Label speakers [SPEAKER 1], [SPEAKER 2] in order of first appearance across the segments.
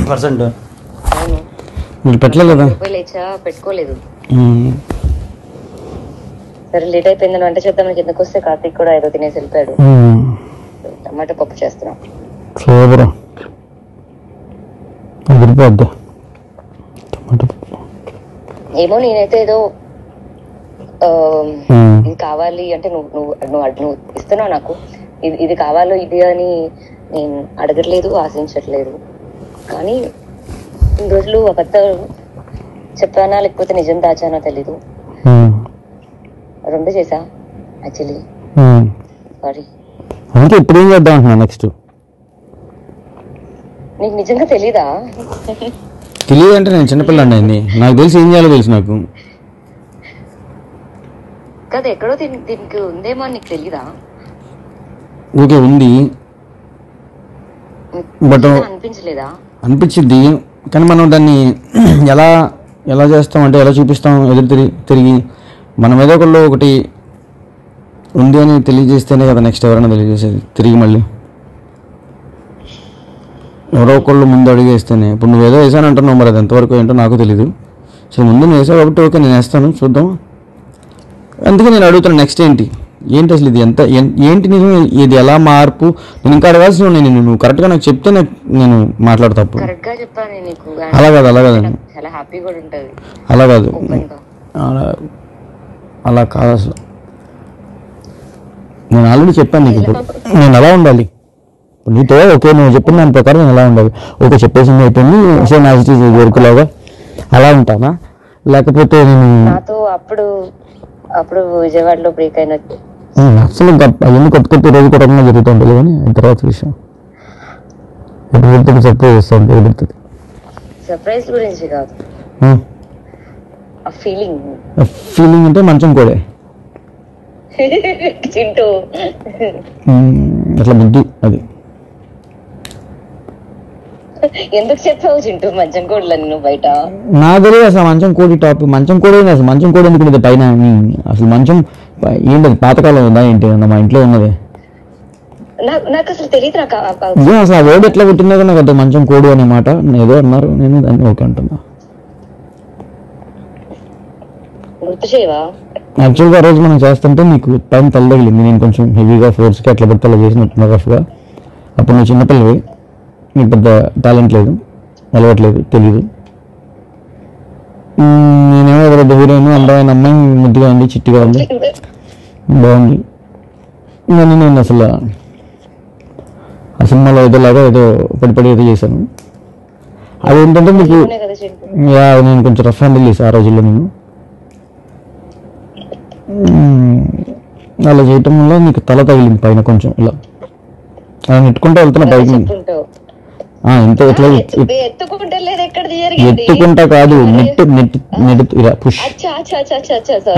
[SPEAKER 1] Percent
[SPEAKER 2] అవును
[SPEAKER 1] మీరు పెట్టలేదు కదా.
[SPEAKER 2] లేచా పెట్టుకోలేదు. సరే లేట్ అయిపోయిందని వంట చేద్దామని కిందకు వస్తే కార్తీక్ కూడా ఏదో తినేసి వెళ్ళిపోయాడు. టమాటా పప్పు చేస్తున్నాం.
[SPEAKER 1] సూపర్ అదిరిపోద్ది టమాటా పప్పు.
[SPEAKER 2] ఏమో నేనైతే ఏదో ఇది కావాలి అంటే నువ్వు ఇస్తున్నావు నాకు, ఇది కావాలో ఇది అని నేను అడగట్లేదు, ఆశించట్లేదు. కానీ ఇన్ని రోజులు అబద్ధాలు చెప్పానా లేకపోతే నిజం దాచానో తెలీదు. రెండు చేసా యాక్చువల్లీ. సారీ.
[SPEAKER 1] అంటే ఇప్పుడు ఏం చేద్దాం అంటున్నా నెక్స్ట్.
[SPEAKER 2] నీకు నిజంగా తెలీదా?
[SPEAKER 1] తెలియదు అంటే నేను చిన్నపిల్లండి అయింది, నాకు తెలిసి ఏం చేయాలో తెలుసు నాకు.
[SPEAKER 2] కదా ఎక్కడో దీనికి ఉందేమో అని నీకు తెలీదా?
[SPEAKER 1] ఓకే ఉంది, బట్
[SPEAKER 2] అనిపించలేదా?
[SPEAKER 1] అనిపించింది, కానీ మనం దాన్ని ఎలా ఎలా చేస్తాం అంటే ఎలా చూపిస్తాం, ఎదురు తిరిగి మనం ఏదో ఒకటి ఉంది అని తెలియజేస్తేనే కదా నెక్స్ట్ ఎవరైనా తెలియజేసేది. తిరిగి మళ్ళీ ఎవరో ఒకళ్ళు ముందు అడిగేస్తేనే. ఇప్పుడు నువ్వు ఏదో వేసాను అంటున్నావు, మరి అది ఎంతవరకు ఏంటో నాకు తెలీదు. సో ముందు నువ్వు వేసావు కాబట్టి ఓకే నేను వేస్తాను, చూద్దాం. అందుకే నేను అడుగుతాను నెక్స్ట్ ఏంటి అసలు ఇది ఎంత ఏంటి నిజం, ఇది ఎలా మార్పు. నేను ఇంకా అడగాల్సి ఉన్నాయి, నువ్వు కరెక్ట్గా నాకు చెప్తే నేను మాట్లాడతా. అలా కాదు అలా కాదు అలా కాదు అలా కాదు అసలు. నేను ఆల్రెడీ చెప్పాను నీకు ఇప్పుడు నేను ఎలా ఉండాలి నీతో. ఓకే నువ్వు చెప్పిన దాని ప్రకారం నేను ఎలా ఉండాలి. ఓకే చెప్పేసింది అయిపోయింది, సో నా దొరుకులాగా అలా ఉంటానా, లేకపోతే నేను
[SPEAKER 2] అప్పుడు విజయవాడలో బ్రేక్ అయినట్టు
[SPEAKER 1] అసలు అవన్నీ కొత్త రోజు కూడా జరుగుతుంటుంది. కానీ తర్వాత విషయం ఎప్పుడు సర్ప్రైజ్ వస్తుంది, ఎదుగుతుంది.
[SPEAKER 2] సర్ప్రైజ్ గురించి కాదు,
[SPEAKER 1] ఫీలింగ్ అంటే మంచం కూడా
[SPEAKER 2] చింటూ
[SPEAKER 1] అట్లా బుద్ధి అది.
[SPEAKER 2] ఎందుకు చెప్పావు చింటూ మంచం కోడలని నువ్వు బయట?
[SPEAKER 1] నా తెలియదు అసలు మంచం కోడి టాపిక్. మంచం కోడి అసలు మంచం కోడి ఎందుకు ఉంది పైన? అసలు మంచం ఏంటది, పాతకాలం ఉందా ఏంటి? మా ఇంట్లో ఉన్నది.
[SPEAKER 2] నాకు అసలు తెలియదు.
[SPEAKER 1] అసలు ఆ వర్డ్ ఎట్లా పుట్టిందో నాకు అర్థం, మంచం కోడి అనే మాట ఏదో అన్నారు, నేను దాన్ని ఓకే అంటున్నా.
[SPEAKER 2] గుర్తు చేయవా?
[SPEAKER 1] యాక్చువల్గా ఆ రోజు మనం చేస్తుంటే నీకు టైం తల్లగిలింది, నేను కొంచెం హెవీగా ఫోర్స్గా అట్లా పెడితే అలా చేసినట్టున్నా రఫ్గా. అప్పుడు నువ్వు చిన్నపిల్లవి, నీకు పెద్ద టాలెంట్ లేదు, అలవాట్లేదు, తెలీదు. నేనేమో పెద్ద హీరోయిన్, అందమైన అమ్మాయి, ముద్దుగా ఉంది, చిట్టిగా ఉంది, బాగుంది. ఇవన్నీ నేను అసలు ఆ సినిమాలో ఏదోలాగా ఏదో పడిపడి ఏదో చేశాను. అదేంటంటే నీకు నేను కొంచెం రఫ్ హ్యాండిల్ చేశాను ఆ రోజుల్లో. నేను అలా చేయటం వల్ల నీకు తల తగిలింది పైన కొంచెం. ఇలా అలా నెట్టుకుంటూ వెళ్తున్నా బైక్ ఎంత ఎట్లా ఎత్తుకుంటా కాదు, నెట్టు ఇలా పుష్.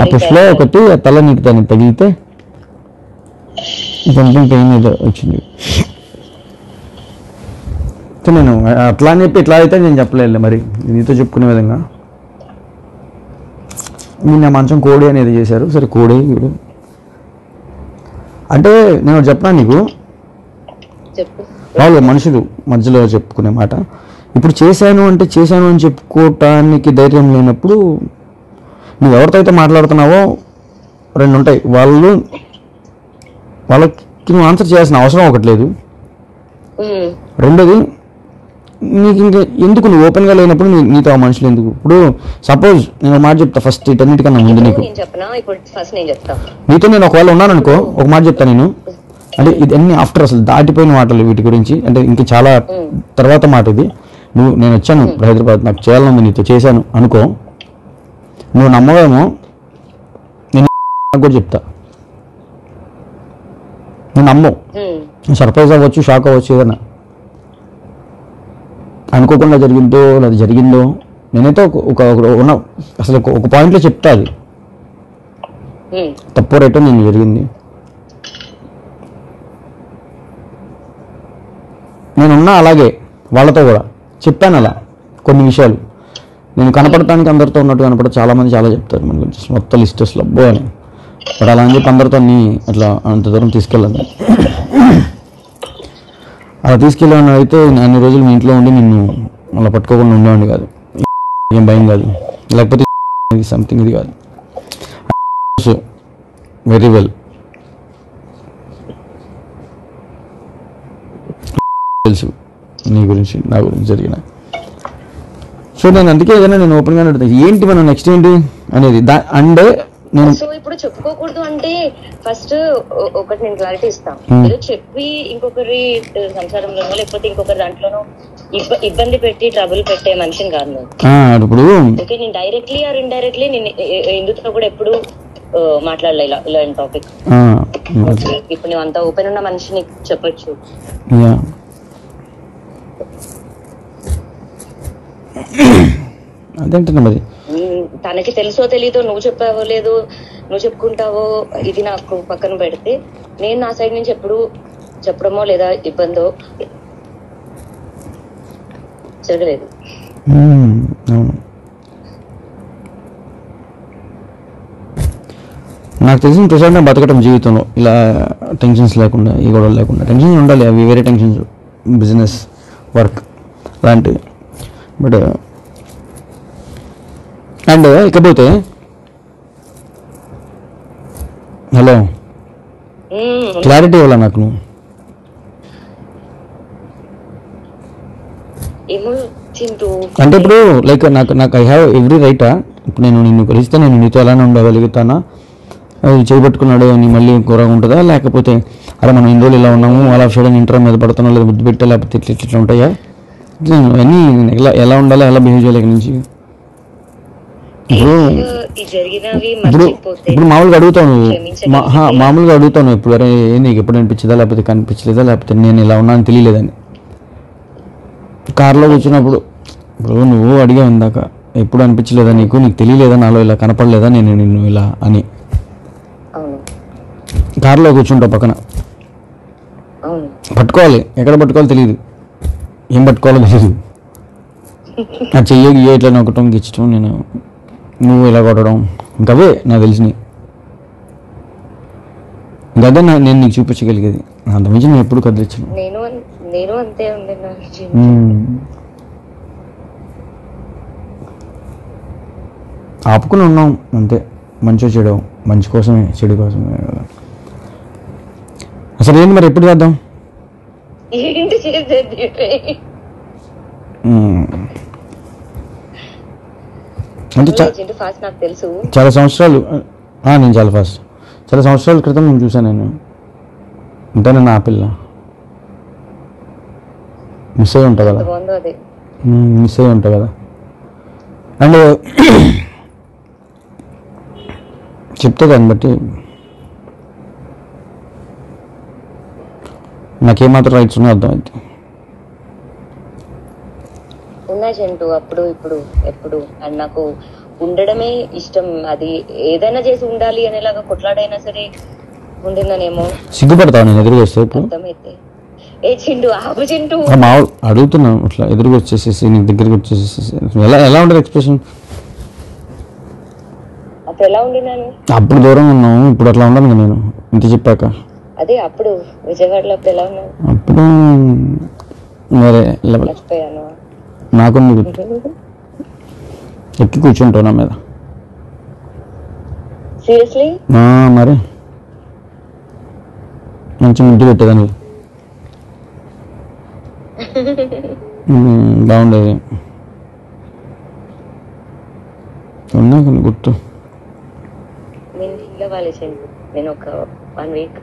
[SPEAKER 1] ఆ పుష్లో ఒకటి తల నీకు దాన్ని తగిలితే కొంచెం పెయిన్ ఏదో వచ్చింది. నేను అట్లా అని చెప్పి ఇట్లా అయితే నేను చెప్పలేదు, మరి నీతో చెప్పుకునే విధంగా. నిన్న మంచం కోడి అనేది చేశారు. సరే కోడి అంటే నేను చెప్పనా నీకు, వాళ్ళు మనుషులు మధ్యలో చెప్పుకునే మాట. ఇప్పుడు చేశాను అంటే చేశాను అని చెప్పుకోవటానికి ధైర్యం లేనప్పుడు నువ్వు ఎవరితో అయితే మాట్లాడుతున్నావో రెండు ఉంటాయి. వాళ్ళకి నువ్వు ఆన్సర్ చేయాల్సిన అవసరం ఒకటి లేదు. రెండోది నీకు ఇంకా ఎందుకు, నువ్వు ఓపెన్గా లేనప్పుడు నీతో ఆ మనుషులు ఎందుకు? ఇప్పుడు సపోజ్ నేను మాట చెప్తా ఫస్ట్, ఇటన్నిటికన్నా ముందు నీకు నీతో నేను ఒకవేళ ఉన్నాను అనుకో, ఒక మాట చెప్తా నేను. అంటే ఇది అన్ని ఆఫ్టర్ అసలు దాటిపోయిన మాటలు వీటి గురించి, అంటే ఇంక చాలా తర్వాత మాట ఇది. నేను వచ్చాను హైదరాబాద్, నాకు చేయాలని నీతో చేశాను అనుకో, నువ్వు నమ్మవేమో, నేను నాకు కూడా చెప్తా, నువ్వు నమ్మవు. సర్ప్రైజ్ అవ్వచ్చు, షాక్ అవ్వచ్చు, ఏదైనా అనుకోకుండా జరిగిందో లేదా జరిగిందో. నేనైతే ఉన్న అసలు ఒక పాయింట్లో చెప్తా, అది తప్పు రైటో నేను జరిగింది. నేనున్నా అలాగే వాళ్ళతో కూడా చెప్పాను అలా కొన్ని విషయాలు. నేను కనపడటానికి అందరితో ఉన్నట్టు కనపడ, చాలామంది చాలా చెప్తారు మన గురించి, మొత్తం లిస్ట్ అసలు అబ్బో అని. బట్ అలా అని చెప్పి అందరితో అన్నీ అట్లా అంత దూరం తీసుకెళ్ళాను. అలా తీసుకెళ్ళాను అయితే అన్ని రోజులు మీ ఇంట్లో ఉండి నిన్ను అలా పట్టుకోకుండా ఉండేవాడిని కాదు. ఏం భయం కాదు, లేకపోతే సంథింగ్ ఇది కాదు. సో వెరీ వెల్ తెలుసు నీ గురించి నా గురించి జరిగిన. సో నేను అందుకే ఏదైనా నేను ఓపెన్గానే అడుగుతాను, ఏంటి మనం నెక్స్ట్ ఏంటి అనేది. అంటే నేను
[SPEAKER 2] సో ఇప్పుడు చెప్పుకోకూడదు అంటే ఫస్ట్ ఒకటి నేను క్లారిటీ ఇస్తాను. ఏదో చెప్పి ఇంకొకరి సంసారంలోనో లేకపోతే ఇంకొకరి దాంట్లోనో ఇబ్బంది పెట్టి ట్రబుల్ పెట్టే మనిషిని కాదు నేను.
[SPEAKER 1] ఇప్పుడు
[SPEAKER 2] ఓకే, నేను డైరెక్ట్లీ ఆర్ ఇండైరెక్ట్లీ నేను ఎందుతో కూడా ఎప్పుడు మాట్లాడలే ఇలాంటి టాపిక్. ఇప్పుడు నువ్వు అంత ఓపెన్ ఉన్న మనిషిని చెప్పొచ్చు.
[SPEAKER 1] అదేంటన్నా మరి
[SPEAKER 2] తనకి తెలుసో తెలీదో, నువ్వు చెప్పావో లేదో, నువ్వు చెప్పుకుంటావో, ఇది నాకు పక్కన పెడితే నేను నా సైడ్ నుంచి ఎప్పుడు చెప్పడమో లేదా ఇబ్బందో జరగలేదు.
[SPEAKER 1] నాకు తెలిసిన ప్రశాంతంగా బతకటం జీవితంలో ఇలా టెన్షన్స్ లేకుండా, ఈ గొడవలు లేకుండా. టెన్షన్స్ ఉండాలి, అవి వేరే టెన్షన్స్, బిజినెస్, వర్క్ లాంటివి. బట్ అండ్ ఇకపోతే హలో క్లారిటీ ఇవ్వాలా నాకు నువ్వు. అంటే ఇప్పుడు లైక్ నాకు ఐ హ్యావ్ ఎవ్రీ రైటా. ఇప్పుడు నేను నిన్ను కలిస్తే నేను నీతో ఎలానే ఉండగలుగుతానా, అది చేయబట్టుకున్నాడు అని మళ్ళీ ఘోరంగా ఉంటుందా, లేకపోతే అరే మనం ఇన్ని రోజులు ఇలా ఉన్నాము అలా సడన్ ఇంటర్ మీద పడుతున్నాం, లేదా బుద్ధి పెట్టా, లేకపోతే ఇట్లా ఉంటాయా, అన్నీ ఎలా ఉండాలి, ఎలా బిహేవ్ చేయాలి ఇక్కడ నుంచి. ఇప్పుడు మామూలుగా అడుగుతాను, మామూలుగా అడుగుతాను ఇప్పుడు, అరే నీకు ఎప్పుడు అనిపించదా, లేకపోతే కనిపించలేదా, లేకపోతే నేను ఇలా ఉన్నా అని తెలియలేదని. కార్లో కూర్చున్నప్పుడు ఇప్పుడు నువ్వు అడిగా ఉందాక, ఎప్పుడు అనిపించలేదా నీకు తెలియలేదా, నాలో ఇలా కనపడలేదా నేను నిన్ను ఇలా అని. కార్లో కూర్చుంటావు పక్కన, పట్టుకోవాలి, ఎక్కడ పట్టుకోవాలో తెలియదు, ఏం పట్టుకోవాలో తెలియదు. ఆ చెయ్యి ఇట్లా నొక్కటం గిచ్చటం, నువ్వు ఇలా కొట్టడం, ఇంకవే నాకు తెలిసినవి. ఇంకదే నేను నీకు చూపించగలిగేది, అంతమించి నేను ఎప్పుడు కదిలించను.
[SPEAKER 2] నేను అంతే ఉంది.
[SPEAKER 1] ఆపుకుని ఉన్నాం అంతే, మంచిగా చెడు, మంచి కోసమే చెడు కోసమే. అసలు ఏంటి మరి, ఎప్పుడు చేద్దాం? అంటే చాలా సంవత్సరాలు, నేను చాలా ఫాస్ట్, చాలా సంవత్సరాల క్రితం నేను చూసాను. నేను ఉంటాను నా పిల్ల మిస్ అయ్యి ఉంటా కదా, మిస్ అయ్యి ఉంటా కదా. అండ్ చెప్తే దాన్ని బట్టి నాకేమాత్రం రైట్స్ ఉన్నాయో అర్థమైంది.
[SPEAKER 2] ఉన్నాయి చెంటు, అప్పుడు ఇప్పుడు ఎప్పుడు. అండ్ నాకు ఉండడమే ఇష్టం, అది ఏదైనా చేసి ఉండాలి అనేలాగా కొట్లాడైనా సరే ఉండిందనేమో.
[SPEAKER 1] సిగ్గుపడతావు నేను ఎదురుగా వస్తే ఇప్పుడు?
[SPEAKER 2] అర్థమైతే ఏ చింటూ ఆపు చింటూ
[SPEAKER 1] మామూలు అడుగుతున్నాను, అట్లా ఎదురుగా వచ్చేసేసి నీ దగ్గరికి వచ్చేసేసి ఎలా ఉంటుంది ఎక్స్ప్రెషన్?
[SPEAKER 2] అప్పుడు ఎలా ఉండినాను?
[SPEAKER 1] అప్పుడు దూరంగా ఉన్నావు, ఇప్పుడు అట్లా ఉండను నేను ఇంత చెప్పాక.
[SPEAKER 2] అదే అప్పుడు విజయవాడలో అప్పుడు ఎలా ఉన్నాను?
[SPEAKER 1] అప్పుడు వేరే లెవెల్. నాకు ఎక్కి కూర్చుంటావు నా మీద.
[SPEAKER 2] సీరియస్లీ?
[SPEAKER 1] మరి మంచి ముద్దు పెట్టేదాన్ని, బాగుండేది. ఉన్నా కొన్ని గుర్తు.
[SPEAKER 2] నేను ఒక 1 వీక్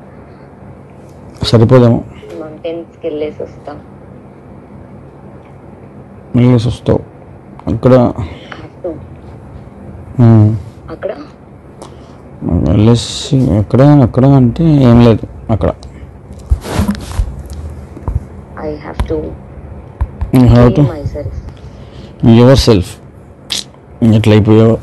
[SPEAKER 1] సరిపోదేమో,
[SPEAKER 2] మౌంటైన్స్కి వెళ్ళేసి వస్తాం.
[SPEAKER 1] వెళ్ళేసి వస్తావు అక్కడ
[SPEAKER 2] అక్కడ
[SPEAKER 1] వెళ్ళేసి అక్కడ అంటే ఏం లేదు అక్కడ.
[SPEAKER 2] I have to
[SPEAKER 1] you have to
[SPEAKER 2] myself.
[SPEAKER 1] yourself ఎట్లా అయిపోయావు.